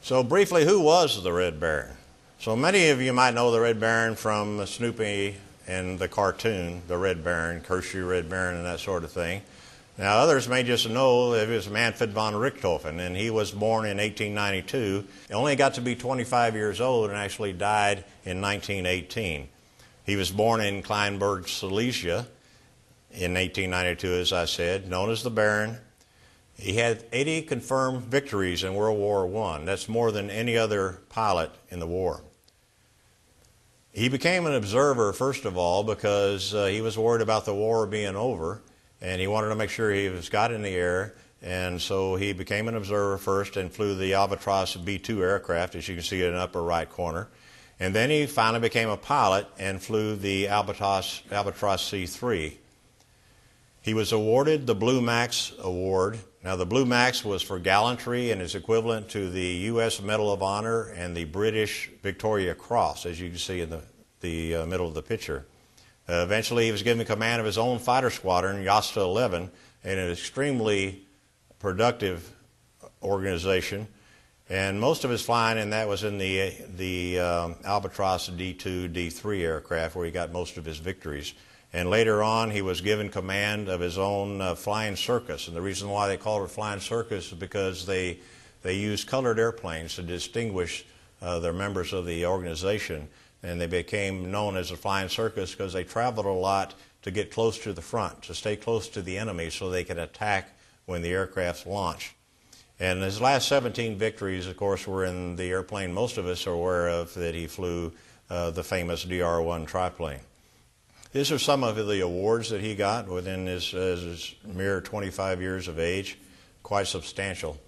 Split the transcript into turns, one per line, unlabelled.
So briefly, who was the Red Baron? So many of you might know the Red Baron from Snoopy and the cartoon, the Red Baron, Curse You Red Baron, and that sort of thing. Now others may just know it was Manfred von Richthofen, and he was born in 1892. He only got to be 25 years old and actually died in 1918. He was born in Kleinburg, Silesia in 1892, as I said, known as the Baron. He had 80 confirmed victories in World War I. That's more than any other pilot in the war. He became an observer, first of all, because he was worried about the war being over, and he wanted to make sure he got in the air, and so he became an observer first and flew the Albatross B-2 aircraft, as you can see in the upper right corner. And then he finally became a pilot and flew the Albatross C-3. He was awarded the Blue Max Award. Now, the Blue Max was for gallantry and is equivalent to the U.S. Medal of Honor and the British Victoria Cross, as you can see in the middle of the picture. Eventually, he was given command of his own fighter squadron, Yasta 11, in an extremely productive organization. And most of his flying in that was in the Albatross D-2, D-3 aircraft, where he got most of his victories. And later on, he was given command of his own flying circus. And the reason why they called it flying circus is because they used colored airplanes to distinguish their members of the organization. And they became known as a flying circus because they traveled a lot to get close to the front, to stay close to the enemy so they could attack when the aircraft launched. And his last 17 victories, of course, were in the airplane most of us are aware of, that he flew the famous DR-1 triplane. These are some of the awards that he got within his mere 25 years of age, quite substantial.